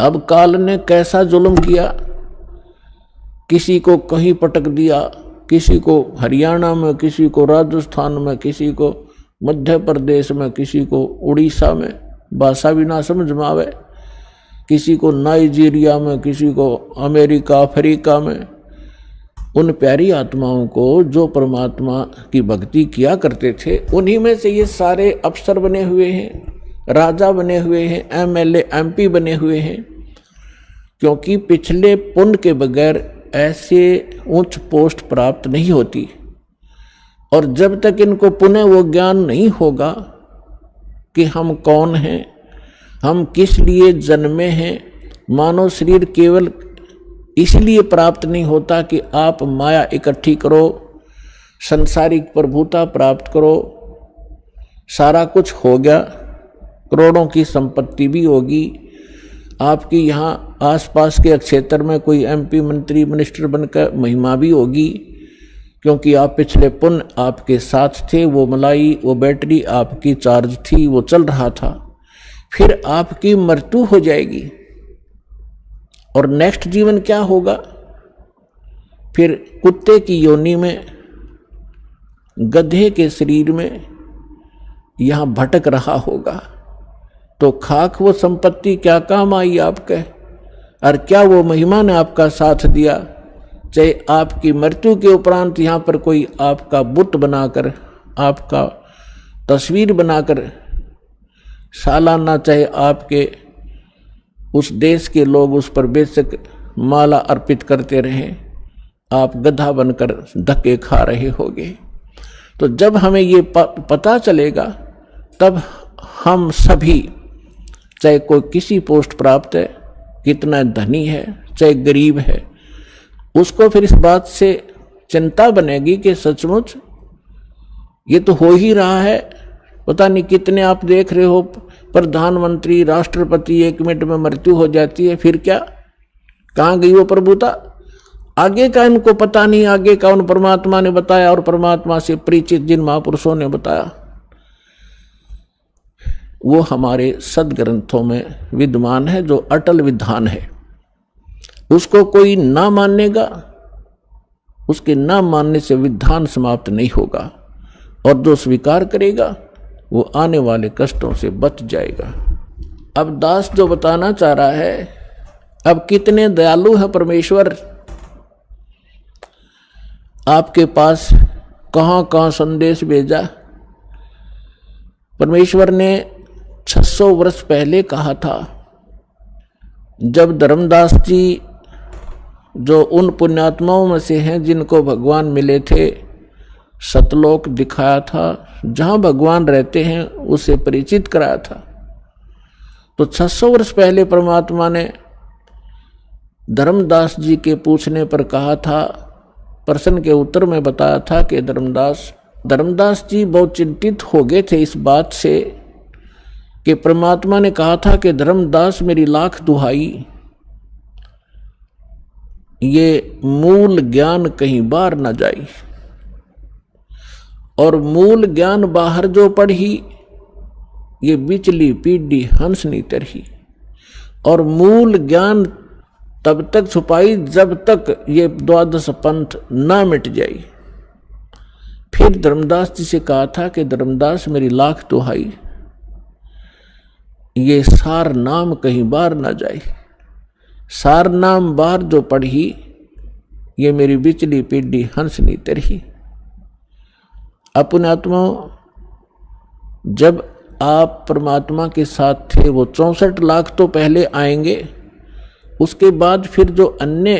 अब काल ने कैसा जुल्म किया, किसी को कहीं पटक दिया, किसी को हरियाणा में, किसी को राजस्थान में, किसी को मध्य प्रदेश में, किसी को उड़ीसा में, भाषा भी ना समझ में आवे, किसी को नाइजीरिया में, किसी को अमेरिका अफ्रीका में। उन प्यारी आत्माओं को जो परमात्मा की भक्ति किया करते थे, उन्हीं में से ये सारे अफसर बने हुए हैं, राजा बने हुए हैं, एमएलए एमपी बने हुए हैं, क्योंकि पिछले पुण्य के बगैर ऐसे उच्च पोस्ट प्राप्त नहीं होती। और जब तक इनको पुनः वो ज्ञान नहीं होगा कि हम कौन हैं, हम किस लिए जन्मे हैं, मानव शरीर केवल इसलिए प्राप्त नहीं होता कि आप माया इकट्ठी करो, संसारिक प्रभुता प्राप्त करो, सारा कुछ हो गया, करोड़ों की संपत्ति भी होगी, आपकी यहाँ आसपास के क्षेत्र में कोई एमपी मंत्री मिनिस्टर बनकर महिमा भी होगी, क्योंकि आप पिछले पुण्य आपके साथ थे, वो मलाई, वो बैटरी आपकी चार्ज थी, वो चल रहा था। फिर आपकी मृत्यु हो जाएगी और नेक्स्ट जीवन क्या होगा, फिर कुत्ते की योनि में, गधे के शरीर में यहाँ भटक रहा होगा। तो खाक वो संपत्ति क्या काम आई आपके, और क्या वो महिमा ने आपका साथ दिया। चाहे आपकी मृत्यु के उपरांत यहाँ पर कोई आपका बुत बनाकर, आपका तस्वीर बनाकर सालाना, चाहे आपके उस देश के लोग उस पर बेशक माला अर्पित करते रहें, आप गधा बनकर धक्के खा रहे होगे। तो जब हमें ये पता चलेगा, तब हम सभी, चाहे कोई किसी पोस्ट प्राप्त है, कितना धनी है, चाहे गरीब है, उसको फिर इस बात से चिंता बनेगी कि सचमुच ये तो हो ही रहा है। पता नहीं कितने आप देख रहे हो प्रधानमंत्री, राष्ट्रपति, 1 मिनट में मृत्यु हो जाती है, फिर क्या, कहाँ गई वो प्रभुता? आगे का इनको पता नहीं, आगे का उन परमात्मा ने बताया और परमात्मा से परिचित जिन महापुरुषों ने बताया, वो हमारे सदग्रंथों में विद्यमान है, जो अटल विधान है। उसको कोई ना मानेगा, उसके ना मानने से विधान समाप्त नहीं होगा, और जो स्वीकार करेगा वो आने वाले कष्टों से बच जाएगा। अब दास जो बताना चाह रहा है, अब कितने दयालु है परमेश्वर, आपके पास कहाँ कहाँ संदेश भेजा। परमेश्वर ने 600 वर्ष पहले कहा था, जब धर्मदास जी जो उन पुण्यात्माओं में से हैं जिनको भगवान मिले थे, सतलोक दिखाया था, जहां भगवान रहते हैं उसे परिचित कराया था। तो 600 वर्ष पहले परमात्मा ने धर्मदास जी के पूछने पर कहा था, प्रश्न के उत्तर में बताया था कि धर्मदास जी बहुत चिंतित हो गए थे इस बात से कि परमात्मा ने कहा था कि धर्मदास मेरी लाख दुहाई, ये मूल ज्ञान कहीं बाहर न जाए। और मूल ज्ञान बाहर जो पढ़ी, ये बिचली पीढ़ी हंस नहीं तरही। और मूल ज्ञान तब तक छुपाई जब तक ये 12 पंथ ना मिट जाए। फिर धर्मदास जी से कहा था कि धर्मदास मेरी लाख दुहाई, ये सार नाम कहीं बाहर ना जाए। सार नाम बाहर जो पढ़ी, ये मेरी बिचली पीढ़ी हंसनी तरही। अपने आत्मा जब आप परमात्मा के साथ थे वो 64 लाख तो पहले आएंगे, उसके बाद फिर जो अन्य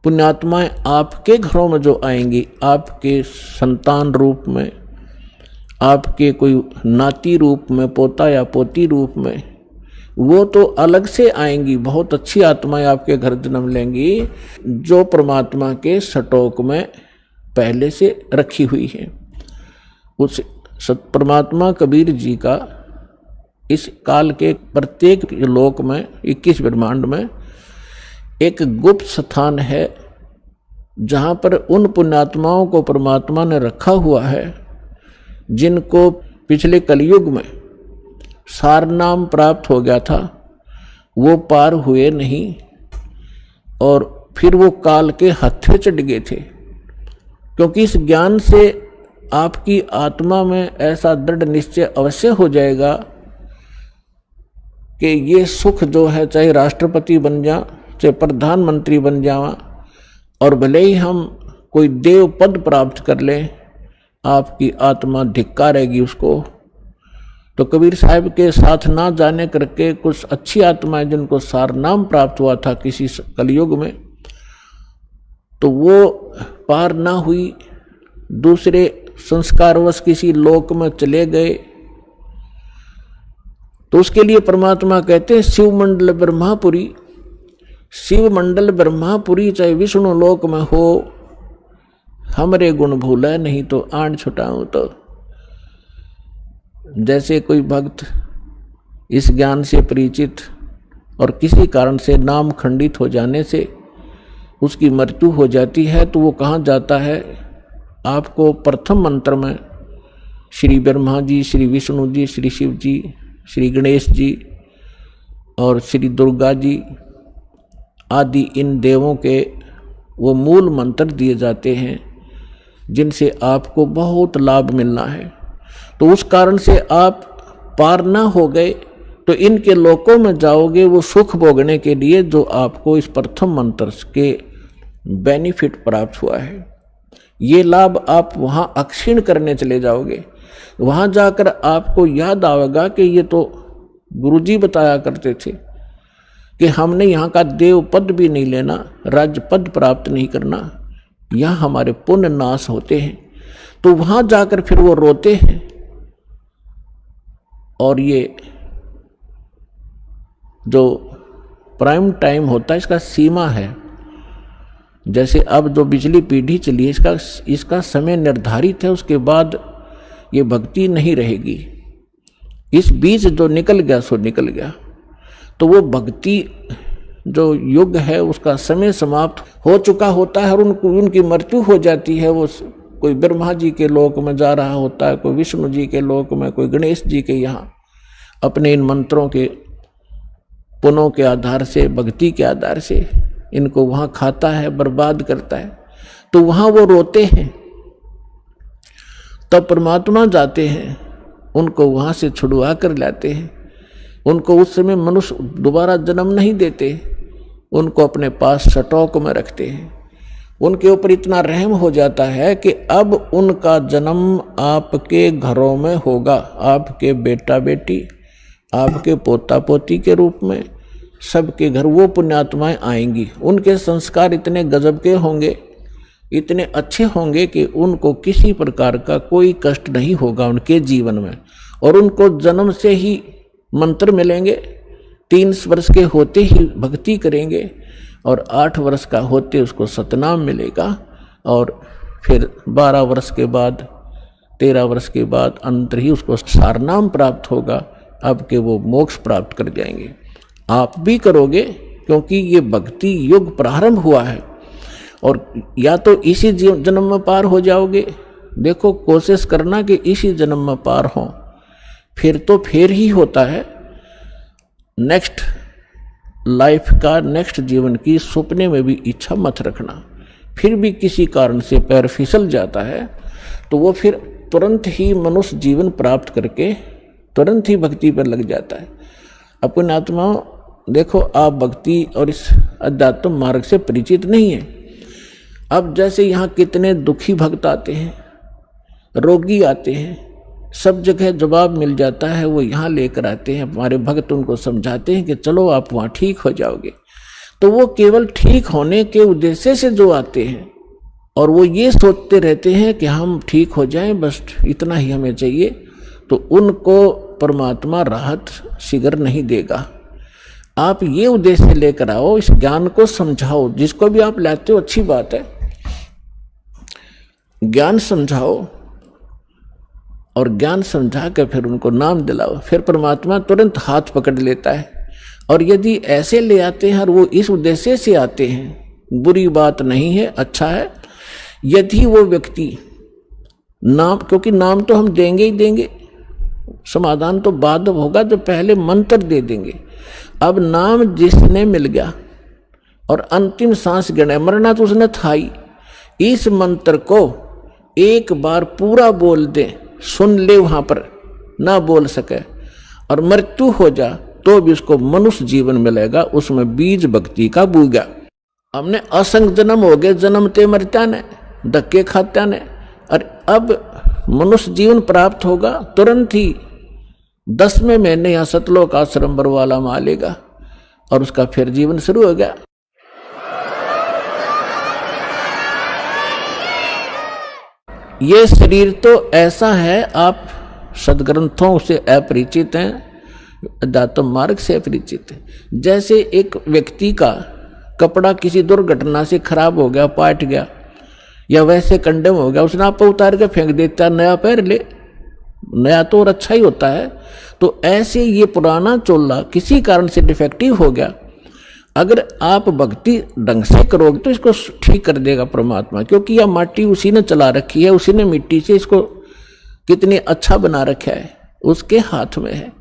पुण्यात्माएं आपके घरों में जो आएंगी, आपके संतान रूप में, आपके कोई नाती रूप में, पोता या पोती रूप में, वो तो अलग से आएंगी। बहुत अच्छी आत्माएं आपके घर जन्म लेंगी जो परमात्मा के स्टॉक में पहले से रखी हुई है। उस परमात्मा कबीर जी का इस काल के प्रत्येक लोक में 21 ब्रह्मांड में एक गुप्त स्थान है जहाँ पर उन पुण्यात्माओं को परमात्मा ने रखा हुआ है जिनको पिछले कलयुग में सार नाम प्राप्त हो गया था, वो पार हुए नहीं और फिर वो काल के हत्थे चढ़ गए थे। क्योंकि इस ज्ञान से आपकी आत्मा में ऐसा दृढ़ निश्चय अवश्य हो जाएगा कि ये सुख जो है, चाहे राष्ट्रपति बन जा, चाहे प्रधानमंत्री बन जावा, और भले ही हम कोई देव पद प्राप्त कर लें, आपकी आत्मा धिक्कारेगी उसको। तो कबीर साहब के साथ ना जाने करके कुछ अच्छी आत्माएं जिनको सार नाम प्राप्त हुआ था किसी कलयुग में, तो वो पार ना हुई, दूसरे संस्कारवश किसी लोक में चले गए। तो उसके लिए परमात्मा कहते हैं शिव मंडल ब्रह्मापुरी। शिव मंडल ब्रह्मापुरी चाहे विष्णु लोक में हो, हमरे गुण भूला नहीं तो आंड छुटाऊं। तो जैसे कोई भक्त इस ज्ञान से परिचित और किसी कारण से नाम खंडित हो जाने से उसकी मृत्यु हो जाती है, तो वो कहाँ जाता है? आपको प्रथम मंत्र में श्री ब्रह्मा जी, श्री विष्णु जी, श्री शिव जी, श्री गणेश जी और श्री दुर्गा जी आदि इन देवों के वो मूल मंत्र दिए जाते हैं जिनसे आपको बहुत लाभ मिलना है। तो उस कारण से आप पार ना हो गए तो इनके लोकों में जाओगे वो सुख भोगने के लिए जो आपको इस प्रथम मंत्र के बेनिफिट प्राप्त हुआ है। ये लाभ आप वहाँ अक्षीण करने चले जाओगे। वहाँ जाकर आपको याद आएगा कि ये तो गुरुजी बताया करते थे कि हमने यहाँ का देव पद भी नहीं लेना, राज्य पद प्राप्त नहीं करना, यहाँ हमारे पुण्य नाश होते हैं। तो वहाँ जाकर फिर वो रोते हैं। और ये जो प्राइम टाइम होता है इसका सीमा है। जैसे अब जो बिजली पीढ़ी चली है इसका समय निर्धारित है, उसके बाद ये भक्ति नहीं रहेगी। इस बीच जो निकल गया सो निकल गया। तो वो भक्ति जो युग है उसका समय समाप्त हो चुका होता है और उनकी मृत्यु हो जाती है। वो कोई ब्रह्मा जी के लोक में जा रहा होता है, कोई विष्णु जी के लोक में, कोई गणेश जी के यहाँ अपने इन मंत्रों के पुनों के आधार से, भक्ति के आधार से इनको वहाँ खाता है, बर्बाद करता है। तो वहाँ वो रोते हैं। तब परमात्मा जाते हैं, उनको वहाँ से छुड़वा कर लाते हैं। उनको उस समय मनुष्य दोबारा जन्म नहीं देते, उनको अपने पास स्टॉक में रखते हैं। उनके ऊपर इतना रहम हो जाता है कि अब उनका जन्म आपके घरों में होगा। आपके बेटा बेटी, आपके पोता पोती के रूप में सबके घर वो पुण्यात्माएं आएंगी। उनके संस्कार इतने गजब के होंगे, इतने अच्छे होंगे कि उनको किसी प्रकार का कोई कष्ट नहीं होगा उनके जीवन में। और उनको जन्म से ही मंत्र मिलेंगे, 3 वर्ष के होते ही भक्ति करेंगे और 8 वर्ष का होते उसको सतनाम मिलेगा। और फिर 12 वर्ष के बाद, 13 वर्ष के बाद अंतर ही उसको सारनाम प्राप्त होगा। अब के वो मोक्ष प्राप्त कर जाएंगे। आप भी करोगे क्योंकि ये भक्ति युग प्रारंभ हुआ है। और या तो इसी जन्म में पार हो जाओगे, देखो कोशिश करना कि इसी जन्म में पार हो, फिर तो फिर ही होता है। नेक्स्ट लाइफ का, नेक्स्ट जीवन की सपने में भी इच्छा मत रखना। फिर भी किसी कारण से पैर फिसल जाता है तो वो फिर तुरंत ही मनुष्य जीवन प्राप्त करके तुरंत ही भक्ति पर लग जाता है। अपनी आत्मा देखो आप भक्ति और इस अध्यात्म मार्ग से परिचित नहीं है। अब जैसे यहाँ कितने दुखी भक्त आते हैं, रोगी आते हैं, सब जगह जवाब मिल जाता है, वो यहाँ लेकर आते हैं, हमारे भक्त उनको समझाते हैं कि चलो आप वहाँ ठीक हो जाओगे। तो वो केवल ठीक होने के उद्देश्य से जो आते हैं और वो ये सोचते रहते हैं कि हम ठीक हो जाएं, बस इतना ही हमें चाहिए, तो उनको परमात्मा राहत शीघ्र नहीं देगा। आप ये उद्देश्य लेकर आओ, इस ज्ञान को समझाओ, जिसको भी आप लाते हो अच्छी बात है, ज्ञान समझाओ और ज्ञान समझा कर फिर उनको नाम दिलाओ, फिर परमात्मा तुरंत हाथ पकड़ लेता है। और यदि ऐसे ले आते हैं और वो इस उद्देश्य से आते हैं, बुरी बात नहीं है, अच्छा है। यदि वो व्यक्ति नाम, क्योंकि नाम तो हम देंगे ही देंगे, समाधान तो बाद होगा, तो पहले मंत्र दे देंगे। अब नाम जिसने मिल गया और अंतिम सांस गिने, मरना तो उसने था ही, इस मंत्र को एक बार पूरा बोल दे, सुन ले, वहां पर ना बोल सके और मृत्यु हो जा तो भी उसको मनुष्य जीवन मिलेगा, उसमें बीज भक्ति का बूगा। हमने असंग जन्म हो गए, जन्मते मरत्या ने, धक्के खात्या ने, और अब मनुष्य जीवन प्राप्त होगा तुरंत ही 10वें महीने यहाँ सतलोक आश्रम बरवाला में आ लेगा और उसका फिर जीवन शुरू हो गया। ये शरीर तो ऐसा है, आप सदग्रंथों से अपरिचित हैं, अध्यात्म मार्ग से अपरिचित हैं। जैसे एक व्यक्ति का कपड़ा किसी दुर्घटना से खराब हो गया, पाट गया या वैसे कंडम हो गया, उसने आप उतार के फेंक देता, नया पहन ले, नया तो और अच्छा ही होता है। तो ऐसे ये पुराना चोला किसी कारण से डिफेक्टिव हो गया, अगर आप भक्ति ढंग से करोगे तो इसको ठीक कर देगा परमात्मा, क्योंकि यह माटी उसी ने चला रखी है, उसी ने मिट्टी से इसको कितनी अच्छा बना रखा है, उसके हाथ में है।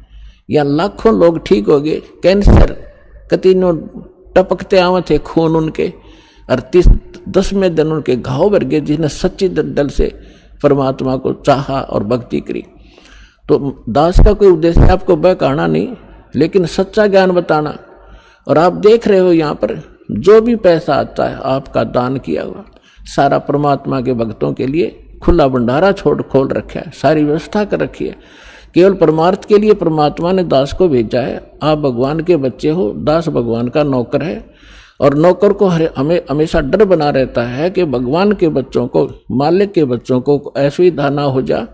या लाखों लोग ठीक हो गए, कैंसर कतीनों टपकते आवत थे खून उनके, और 10वें दिन उनके घाव भर गए, जिसने सच्ची दल से परमात्मा को चाहा और भक्ति करी। तो दास का कोई उद्देश्य आपको बहकाना नहीं, लेकिन सच्चा ज्ञान बताना। और आप देख रहे हो यहाँ पर जो भी पैसा आता है आपका दान किया हुआ, सारा परमात्मा के भक्तों के लिए खुला भंडारा खोल रखा है, सारी व्यवस्था कर रखी है। केवल परमार्थ के लिए परमात्मा ने दास को भेजा है। आप भगवान के बच्चे हो, दास भगवान का नौकर है, और नौकर को हमें हमेशा डर बना रहता है कि भगवान के बच्चों को, मालिक के बच्चों को ऐसी दाना हो जा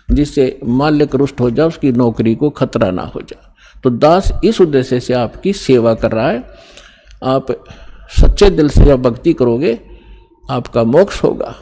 जिससे मालिक रुष्ट हो जा, उसकी नौकरी को खतरा ना हो जा। तो दास इस उद्देश्य से आपकी सेवा कर रहा है। आप सच्चे दिल से जब भक्ति करोगे आपका मोक्ष होगा।